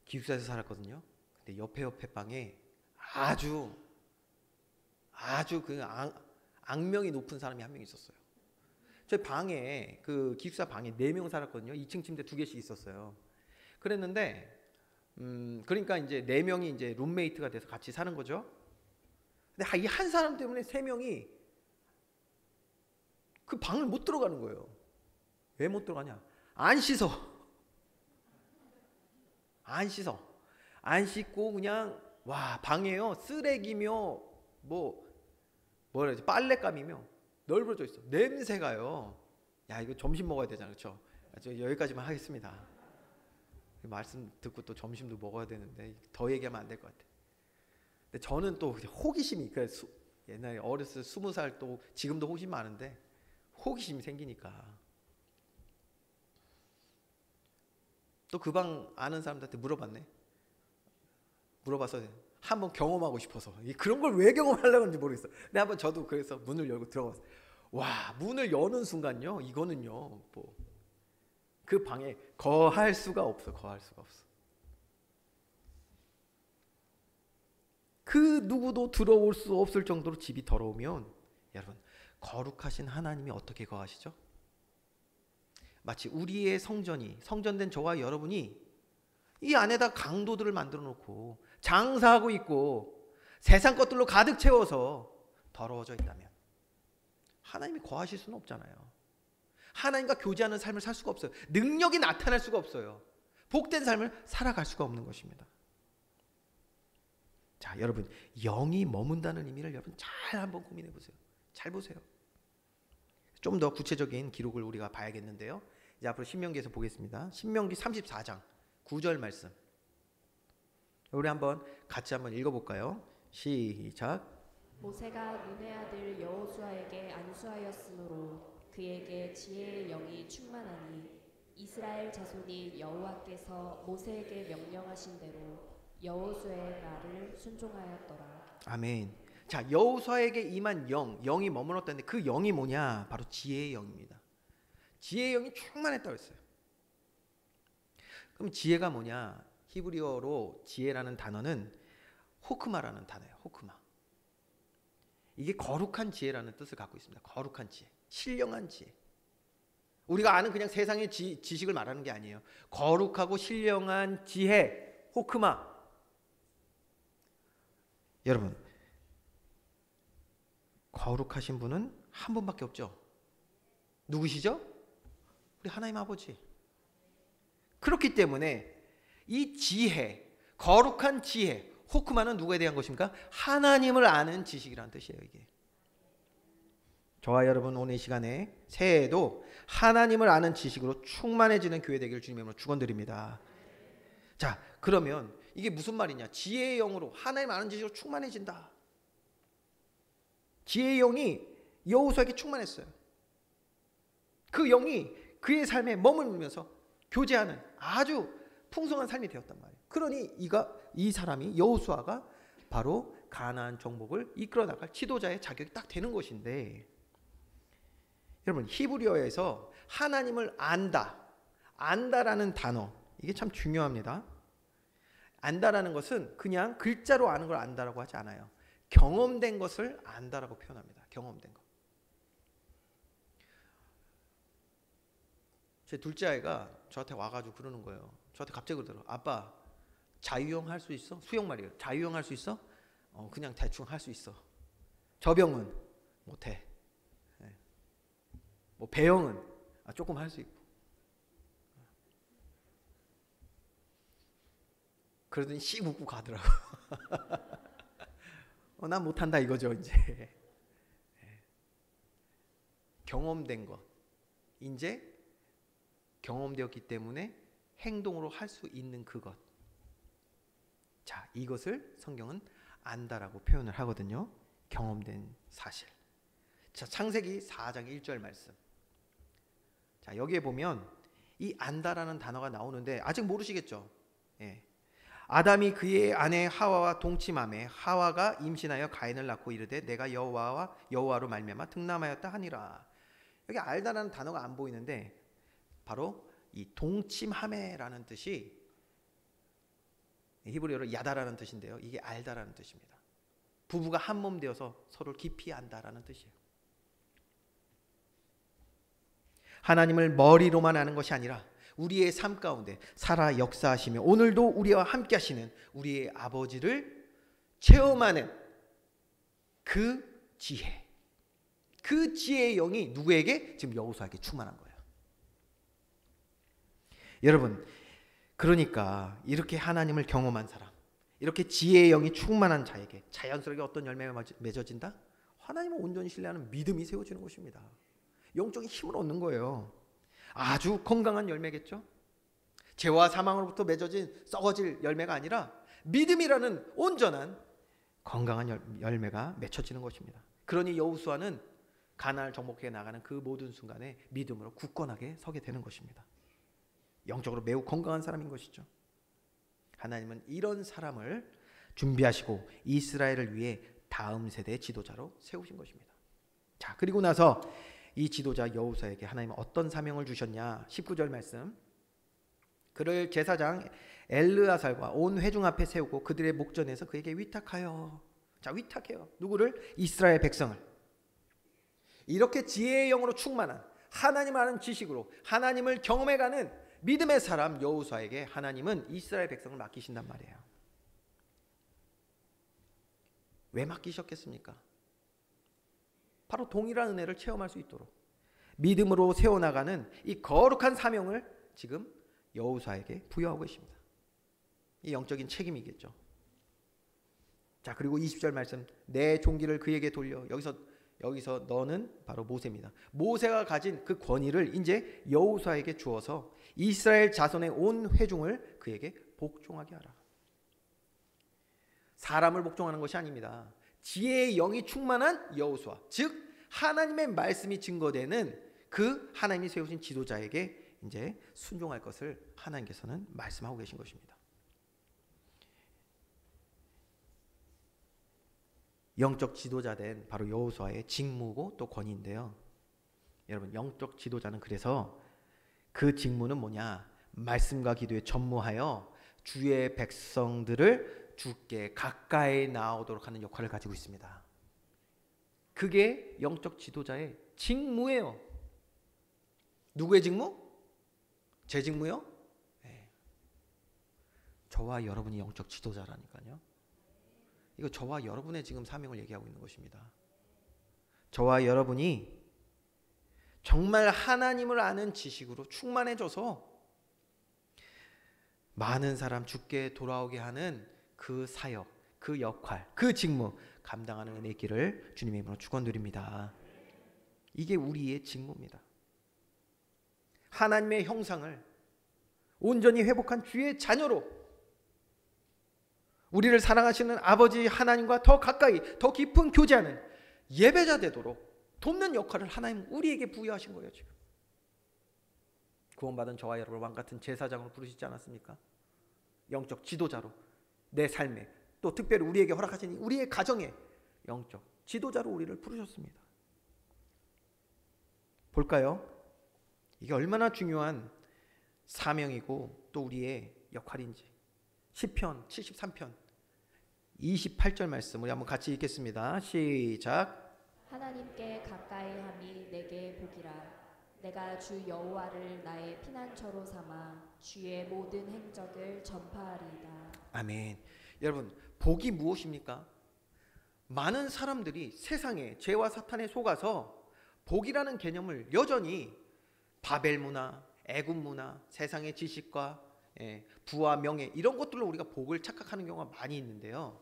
기숙사에서 살았거든요. 근데 옆에 방에 아주 그 악명이 높은 사람이 한 명 있었어요. 제 방에 그 기숙사 방에 4명 살았거든요. 2층 침대 2개씩 있었어요. 그랬는데 그러니까 이제 4명이 이제 룸메이트가 돼서 같이 사는 거죠. 근데 이 한 사람 때문에 3명이 그 방을 못 들어가는 거예요. 왜 못 들어가냐? 안 씻어. 안 씻고 그냥 방에요. 쓰레기며 뭐라 그러지? 빨랫감이며 넓어져 있어. 냄새가요. 야, 이거 점심 먹어야 되잖아. 그렇죠? 여기까지만 하겠습니다. 말씀 듣고 또 점심도 먹어야 되는데 더 얘기하면 안 될 것 같아. 근데 저는 또 호기심이 옛날에 어렸을 때 20살 또 지금도 호기심 많은데 호기심이 생기니까 또 그 방 아는 사람들한테 물어봐서 한번 경험하고 싶어서 그런 걸 왜 경험하려고 하는지 모르겠어. 근데 한번 저도 그래서 문을 열고 들어갔어요. 문을 여는 순간요, 이거는요 그 방에 거할 수가 없어. 그 누구도 들어올 수 없을 정도로 집이 더러우면 여러분 거룩하신 하나님이 어떻게 거하시죠? 마치 우리의 성전된 저와 여러분이 이 안에다 강도들을 만들어 놓고 장사하고 있고 세상 것들로 가득 채워서 더러워져 있다면 하나님이 거하실 수는 없잖아요. 하나님과 교제하는 삶을 살 수가 없어요. 능력이 나타날 수가 없어요. 복된 삶을 살아갈 수가 없는 것입니다. 자, 여러분 영이 머문다는 의미를 여러분 잘 한번 고민해 보세요. 잘 보세요. 좀 더 구체적인 기록을 우리가 봐야겠는데요. 이제 앞으로 신명기에서 보겠습니다. 신명기 34장 9절 말씀. 우리 한번 같이 한번 읽어볼까요? 시작. 모세가 눈의 아들 여호수아에게 안수하였으므로 그에게 지혜의 영이 충만하니 이스라엘 자손이 여호와께서 모세에게 명령하신 대로 여호수아의 말을 순종하였더라. 아멘. 자, 여호수아에게 임한 영이 머물렀다는데 그 영이 뭐냐? 바로 지혜의 영입니다. 지혜의 영이 충만했다고 했어요. 그럼 지혜가 뭐냐? 히브리어로 지혜라는 단어는 호크마라는 단어예요. 호크마. 이게 거룩한 지혜라는 뜻을 갖고 있습니다. 거룩한 지혜, 신령한 지혜. 우리가 아는 그냥 세상의 지식을 말하는 게 아니에요. 거룩하고 신령한 지혜, 호크마. 여러분, 거룩하신 분은 한 분밖에 없죠. 누구시죠? 우리 하나님 아버지. 그렇기 때문에 이 지혜, 거룩한 지혜, 호크마는 누구에 대한 것입니까? 하나님을 아는 지식이라는 뜻이에요. 이게 저와 여러분 오늘 이 시간에 새해에도 하나님을 아는 지식으로 충만해지는 교회 되기를 주님으로 축원드립니다. 자, 그러면 이게 무슨 말이냐? 지혜의 영으로 하나님 아는 지식으로 충만해진다. 지혜의 영이 여호수아에게 충만했어요. 그 영이 그의 삶에 머물면서 교제하는 아주 풍성한 삶이 되었단 말이에요. 그러니 이 사람이 여호수아가 바로 가나안 정복을 이끌어 나갈 지도자의 자격이 딱 되는 것인데, 여러분 히브리어에서 하나님을 안다라는 단어, 이게 참 중요합니다. 안다라는 것은 그냥 글자로 아는 걸 안다라고 하지 않아요. 경험된 것을 안다라고 표현합니다. 경험된 것. 제 둘째 아이가 저한테 와가지고 그러는 거예요. 저한테 갑자기 그러더라고요. 아빠, 자유형 할 수 있어? 수영 말이에요. 자유형 할 수 있어? 그냥 대충 할 수 있어. 저병은 못해. 뭐 배영은 조금 할 수 있고. 그러더니 씩 웃고 가더라고. 난 못한다 이거죠 이제. 경험된 것, 이제 경험되었기 때문에 행동으로 할 수 있는 그것. 자, 이것을 성경은 안다라고 표현을 하거든요. 경험된 사실. 자, 창세기 4장 1절 말씀. 자, 여기에 보면 이 안다라는 단어가 나오는데 아직 모르시겠죠? 예. 아담이 그의 아내 하와와 동침하매 하와가 임신하여 가인을 낳고 이르되 내가 여호와로 말미암아 등남하였다 하니라. 여기 알다라는 단어가 안 보이는데 바로 이 동침하매라는 뜻이 히브리어로 야다라는 뜻인데요. 이게 알다라는 뜻입니다. 부부가 한 몸 되어서 서로를 깊이 안다라는 뜻이에요. 하나님을 머리로만 아는 것이 아니라 우리의 삶 가운데 살아 역사하시며 오늘도 우리와 함께 하시는 우리의 아버지를 체험하는 그 지혜, 그 지혜의 영이 누구에게? 지금 여호수아에게 충만한 거예요. 여러분, 그러니까 이렇게 하나님을 경험한 사람, 이렇게 지혜의 영이 충만한 자에게 자연스럽게 어떤 열매가 맺어진다? 하나님을 온전히 신뢰하는 믿음이 세워지는 것입니다. 영적인 힘을 얻는 거예요. 아주 건강한 열매겠죠. 죄와 사망으로부터 맺어진 썩어질 열매가 아니라 믿음이라는 온전한 건강한 열매가 맺혀지는 것입니다. 그러니 여호수아는 가나안을 정복해 나가는 그 모든 순간에 믿음으로 굳건하게 서게 되는 것입니다. 영적으로 매우 건강한 사람인 것이죠. 하나님은 이런 사람을 준비하시고 이스라엘을 위해 다음 세대의 지도자로 세우신 것입니다. 자, 그리고 나서 이 지도자 여호수아에게 하나님은 어떤 사명을 주셨냐? 19절 말씀. 그를 제사장 엘르아살과 온 회중 앞에 세우고 그들의 목전에서 그에게 위탁하여. 자, 위탁해요. 누구를? 이스라엘 백성을. 이렇게 지혜의 영으로 충만한 하나님 아는 지식으로 하나님을 경험해가는 믿음의 사람 여호수아에게 하나님은 이스라엘 백성을 맡기신단 말이에요. 왜 맡기셨겠습니까? 바로 동일한 은혜를 체험할 수 있도록 믿음으로 세워나가는 이 거룩한 사명을 지금 여호수아에게 부여하고 계십니다. 이 영적인 책임이겠죠. 자, 그리고 20절 말씀. 내 종기를 그에게 돌려. 여기서 여기서 너는 바로 모세입니다. 모세가 가진 그 권위를 이제 여호수아에게 주어서 이스라엘 자손의 온 회중을 그에게 복종하게 하라. 사람을 복종하는 것이 아닙니다. 지혜의 영이 충만한 여호수아, 즉 하나님의 말씀이 증거되는 그 하나님이 세우신 지도자에게 이제 순종할 것을 하나님께서는 말씀하고 계신 것입니다. 영적 지도자 된 바로 여호수아의 직무고 또 권위인데요. 여러분, 영적 지도자는 그래서 그 직무는 뭐냐? 말씀과 기도에 전무하여 주의 백성들을 주께 가까이 나오도록 하는 역할을 가지고 있습니다. 그게 영적 지도자의 직무예요. 누구의 직무? 제 직무요? 네. 저와 여러분이 영적 지도자라니까요. 이거 저와 여러분의 지금 사명을 얘기하고 있는 것입니다. 저와 여러분이 정말 하나님을 아는 지식으로 충만해져서 많은 사람 주께 돌아오게 하는 그 사역, 그 역할, 그 직무 감당하는 은혜 있기를 주님의 이름으로 축원드립니다. 이게 우리의 직무입니다. 하나님의 형상을 온전히 회복한 주의 자녀로 우리를 사랑하시는 아버지 하나님과 더 가까이 더 깊은 교제하는 예배자 되도록 돕는 역할을 하나님 우리에게 부여하신 거예요. 지금 구원받은 저와 여러분을 왕같은 제사장으로 부르시지 않았습니까? 영적 지도자로 내 삶에 또 특별히 우리에게 허락하신 우리의 가정에 영적 지도자로 우리를 부르셨습니다. 볼까요? 이게 얼마나 중요한 사명이고 또 우리의 역할인지. 시편 73편 28절 말씀 우리 한번 같이 읽겠습니다. 시작. 하나님께 가까이함이 내게 복이라. 내가 주 여호와를 나의 피난처로 삼아 주의 모든 행적을 전파하리이다. 아멘. 여러분, 복이 무엇입니까? 많은 사람들이 세상에 죄와 사탄에 속아서 복이라는 개념을 여전히 바벨 문화, 애굽 문화, 세상의 지식과 부와 명예 이런 것들로 우리가 복을 착각하는 경우가 많이 있는데요.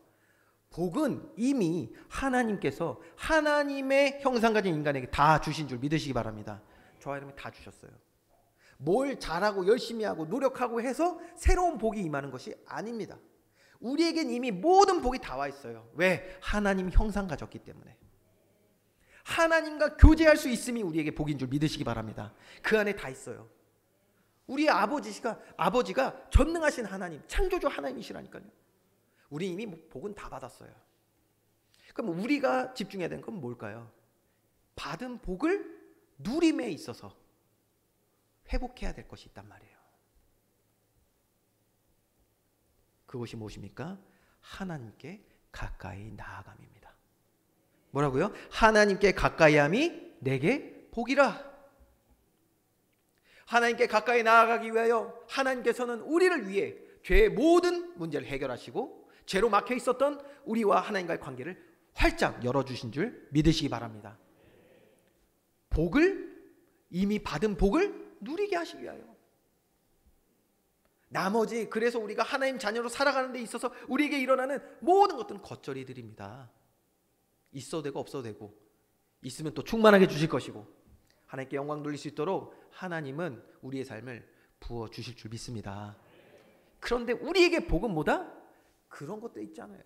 복은 이미 하나님께서 하나님의 형상 가진 인간에게 다 주신 줄 믿으시기 바랍니다. 저와 여러분이 다 주셨어요. 뭘 잘하고 열심히 하고 노력하고 해서 새로운 복이 임하는 것이 아닙니다. 우리에겐 이미 모든 복이 다 와 있어요. 왜? 하나님 형상 가졌기 때문에. 하나님과 교제할 수 있음이 우리에게 복인 줄 믿으시기 바랍니다. 그 안에 다 있어요. 우리 아버지가 전능하신 하나님, 창조주 하나님이시라니까요. 우리 이미 복은 다 받았어요. 그럼 우리가 집중해야 되는 건 뭘까요? 받은 복을 누림에 있어서 회복해야 될 것이 있단 말이에요. 그것이 무엇입니까? 하나님께 가까이 나아감입니다. 뭐라고요? 하나님께 가까이함이 내게 복이라. 하나님께 가까이 나아가기 위하여 하나님께서는 우리를 위해 죄의 모든 문제를 해결하시고 죄로 막혀 있었던 우리와 하나님과의 관계를 활짝 열어주신 줄 믿으시기 바랍니다. 복을 이미 받은 복을 누리게 하시기 위하여. 나머지 그래서 우리가 하나님 자녀로 살아가는 데 있어서 우리에게 일어나는 모든 것들은 겉절이들입니다. 있어도 되고 없어도 되고 있으면 또 충만하게 주실 것이고 하나님께 영광 돌릴 수 있도록 하나님은 우리의 삶을 부어주실 줄 믿습니다. 그런데 우리에게 복은 뭐다? 그런 것도 있잖아요.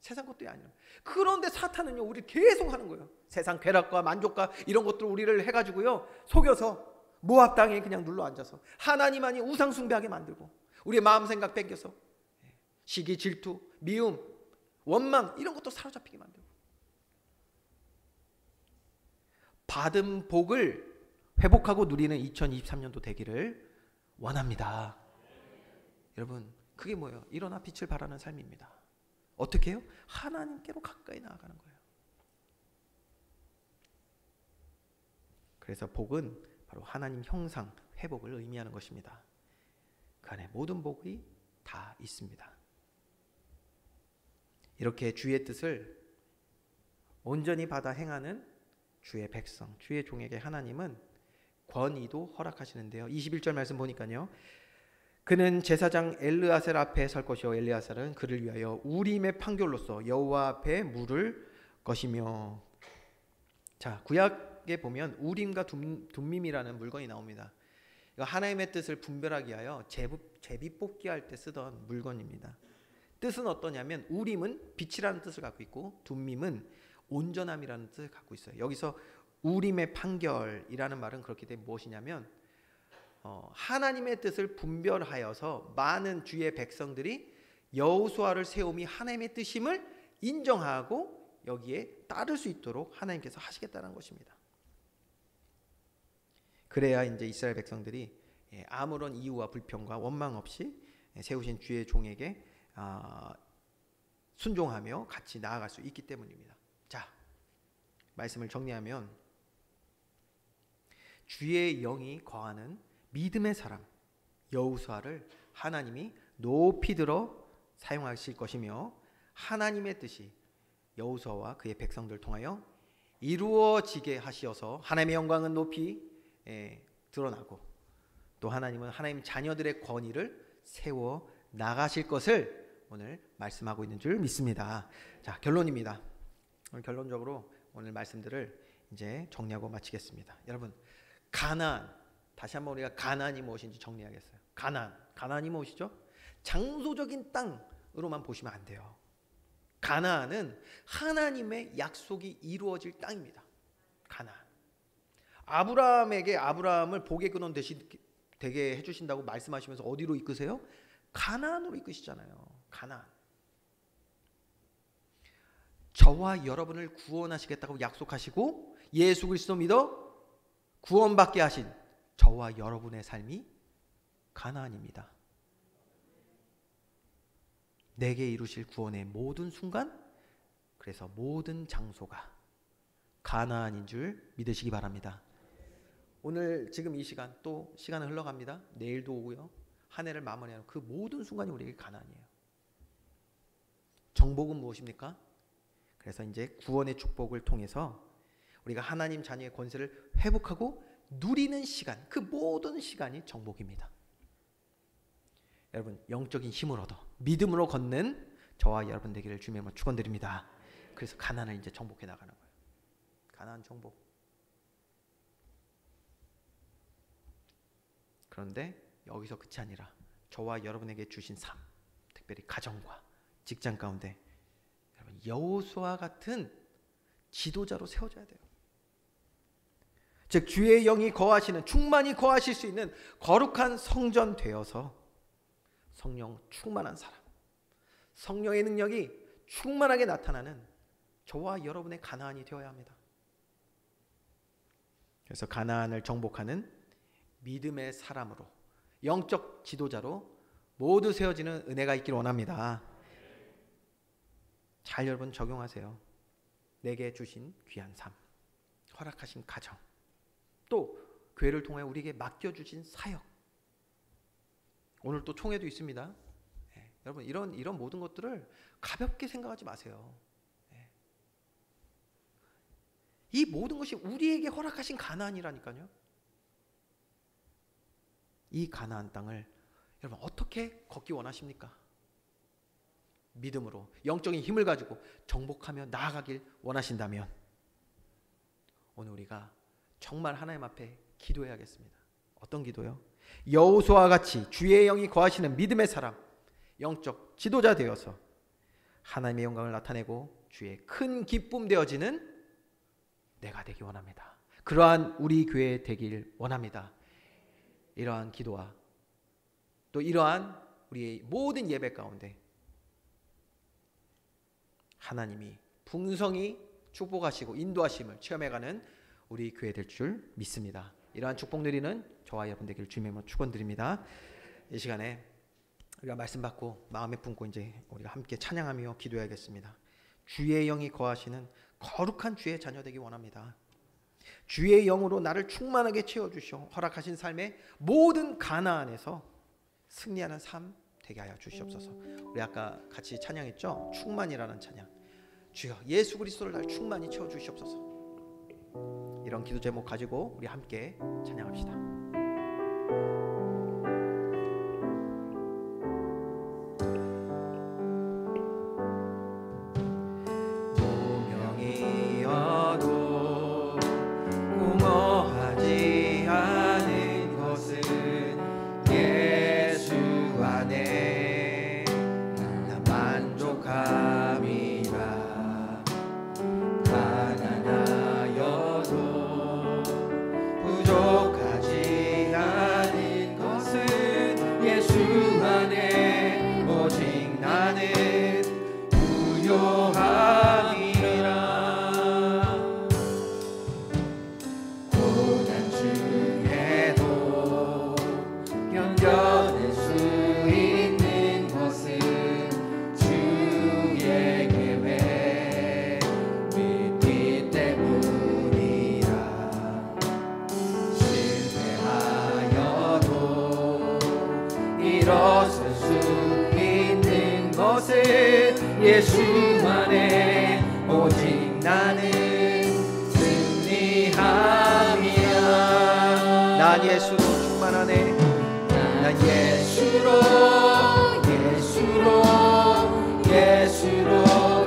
세상 것들이 아니라. 그런데 사탄은요 우리를 계속 하는 거예요. 세상 쾌락과 만족과 이런 것들 우리를 해가지고요 속여서 모압 땅에 그냥 눌러 앉아서 하나님 아닌 우상 숭배하게 만들고 우리의 마음 생각 뺏겨서 시기, 질투, 미움, 원망 이런 것도 사로잡히게 만들고 받은 복을 회복하고 누리는 2023년도 되기를 원합니다. 여러분 그게 뭐예요? 일어나 빛을 발하는 삶입니다. 어떻게 해요? 하나님께로 가까이 나아가는 거예요. 그래서 복은 바로 하나님 형상 회복을 의미하는 것입니다. 그 안에 모든 복이 다 있습니다. 이렇게 주의 뜻을 온전히 받아 행하는 주의 백성, 주의 종에게 하나님은 권위도 허락하시는데요. 21절 말씀 보니까요. 그는 제사장 엘르아셀 앞에 설 것이요 엘르아셀은 그를 위하여 우림의 판결로서 여호와 앞에 물을 것이며 자, 구약에 보면 우림과 둠밈이라는 물건이 나옵니다. 이거 하나님의 뜻을 분별하기 위하여 제비 뽑기 할 때 쓰던 물건입니다. 뜻은 어떠냐면 우림은 빛이라는 뜻을 갖고 있고 둠밈은 온전함이라는 뜻을 갖고 있어요. 여기서 우림의 판결이라는 말은 그렇게 되면 무엇이냐면 하나님의 뜻을 분별하여서 많은 주의 백성들이 여호수아를 세움이 하나님의 뜻임을 인정하고 여기에 따를 수 있도록 하나님께서 하시겠다는 것입니다. 그래야 이제 이스라엘 백성들이 아무런 이유와 불평과 원망 없이 세우신 주의 종에게 순종하며 같이 나아갈 수 있기 때문입니다. 자, 말씀을 정리하면 주의 영이 거하는 믿음의 사람 여호수아를 하나님이 높이 들어 사용하실 것이며 하나님의 뜻이 여호수아와 그의 백성들을 통하여 이루어지게 하시어서 하나님의 영광은 높이 드러나고 또 하나님은 하나님 자녀들의 권위를 세워 나가실 것을 오늘 말씀하고 있는 줄 믿습니다. 자, 결론입니다. 오늘 결론적으로 오늘 말씀들을 이제 정리하고 마치겠습니다. 여러분, 가나안, 다시 한번 우리가 가나안이 무엇인지 정리하겠어요. 가나안이 무엇이죠? 장소적인 땅으로만 보시면 안 돼요. 가나안은 하나님의 약속이 이루어질 땅입니다. 가나안. 아브라함을 복의 근원 되게 해주신다고 말씀하시면서 어디로 이끄세요? 가나안으로 이끄시잖아요. 가나안. 저와 여러분을 구원하시겠다고 약속하시고 예수 그리스도 믿어 구원받게 하신 저와 여러분의 삶이 가나안입니다. 내게 이루실 구원의 모든 순간, 그래서 모든 장소가 가나안인 줄 믿으시기 바랍니다. 오늘 지금 이 시간 또 시간은 흘러갑니다. 내일도 오고요. 한 해를 마무리하는 그 모든 순간이 우리에게 가나안이에요. 정복은 무엇입니까? 그래서 이제 구원의 축복을 통해서 우리가 하나님 자녀의 권세를 회복하고 누리는 시간, 그 모든 시간이 정복입니다. 여러분, 영적인 힘을 얻어 믿음으로 걷는 저와 여러분 되기를 주님으로 축원드립니다. 그래서 가나안을 이제 정복해 나가는 거예요. 가나안 정복. 그런데 여기서 끝이 아니라 저와 여러분에게 주신 삶, 특별히 가정과 직장 가운데 여러분 여호수아 같은 지도자로 세워져야 돼요. 즉 주의 영이 거하시는, 충만히 거하실 수 있는 거룩한 성전 되어서 성령 충만한 사람, 성령의 능력이 충만하게 나타나는 저와 여러분의 가나안이 되어야 합니다. 그래서 가나안을 정복하는 믿음의 사람으로, 영적 지도자로 모두 세워지는 은혜가 있기를 원합니다. 잘 여러분 적용하세요. 내게 주신 귀한 삶, 허락하신 가정, 또 교회를 통해 우리에게 맡겨주신 사역, 오늘 또 총회도 있습니다. 여러분 이런 모든 것들을 가볍게 생각하지 마세요. 이 모든 것이 우리에게 허락하신 가나안이라니까요. 이 가나안 땅을 여러분 어떻게 걷기 원하십니까? 믿음으로 영적인 힘을 가지고 정복하며 나아가길 원하신다면 오늘 우리가 정말 하나님 앞에 기도해야겠습니다. 어떤 기도요? 여호수아와 같이 주의 영이 거하시는 믿음의 사람, 영적 지도자 되어서 하나님의 영광을 나타내고 주의 큰 기쁨 되어지는 내가 되기 원합니다. 그러한 우리 교회 되길 원합니다. 이러한 기도와 또 이러한 우리의 모든 예배 가운데 하나님이 풍성히 축복하시고 인도하심을 체험해가는 우리 교회 될 줄 믿습니다. 이러한 축복 누리는 저와 여러분 되기를 주님의 축원드립니다. 이 시간에 우리가 말씀 받고 마음에 품고 이제 우리가 함께 찬양하며 기도해야겠습니다. 주의 영이 거하시는 거룩한 주의 자녀 되기 원합니다. 주의 영으로 나를 충만하게 채워주시오. 허락하신 삶의 모든 가나안에서 승리하는 삶 되게 하여 주시옵소서. 우리 아까 같이 찬양했죠? 충만이라는 찬양. 주여 예수 그리스도를 날 충만히 채워주시옵소서. 이런 기도 제목 가지고 우리 함께 찬양합시다. 무명이어도 예수만에 오직 나는 승리함이야. 난 예수로 충만하네. 난 예수로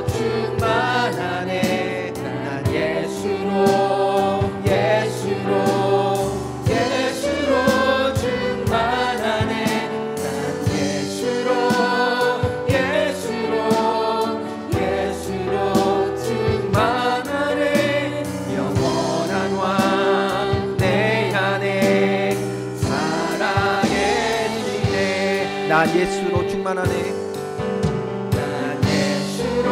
충만하네. 난 예수로 충만하네. 난 예수로 충만하네. 영원한 왕 내 안에 살아계시네. 난 예수로 충만하네. 난 예수로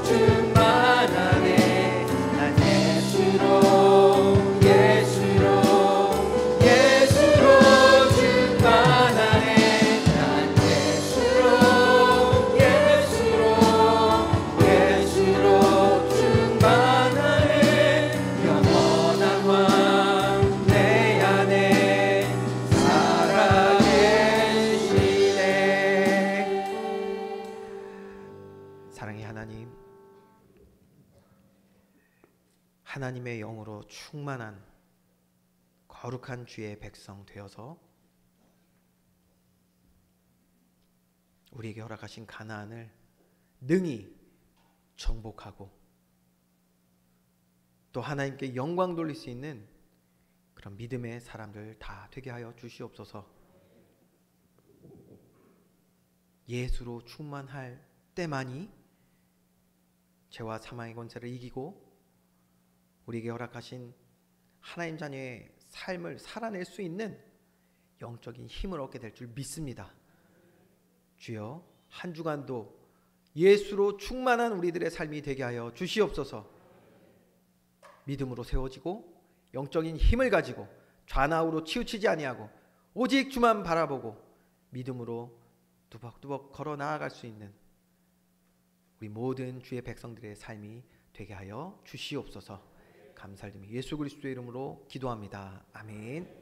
충만하네. 난 예수로 충만하네. 난 예수로 충만하네. 영원한 왕 내 안에 살아계시네. 사랑의 하나님, 하나님의 영으로 충만한 거룩한 주의 백성 되어서 우리에게 허락하신 가나안을 능히 정복하고 또 하나님께 영광 돌릴 수 있는 그런 믿음의 사람들 다 되게 하여 주시옵소서. 예수로 충만할 때만이 죄와 사망의 권세를 이기고 우리에게 허락하신 하나님 자녀의 삶을 살아낼 수 있는 영적인 힘을 얻게 될 줄 믿습니다. 주여, 한 주간도 예수로 충만한 우리들의 삶이 되게 하여 주시옵소서. 믿음으로 세워지고 영적인 힘을 가지고 좌나우로 치우치지 아니하고 오직 주만 바라보고 믿음으로 두벅두벅 걸어 나아갈 수 있는 우리 모든 주의 백성들의 삶이 되게 하여 주시옵소서. 감사드리며 예수 그리스도의 이름으로 기도합니다. 아멘.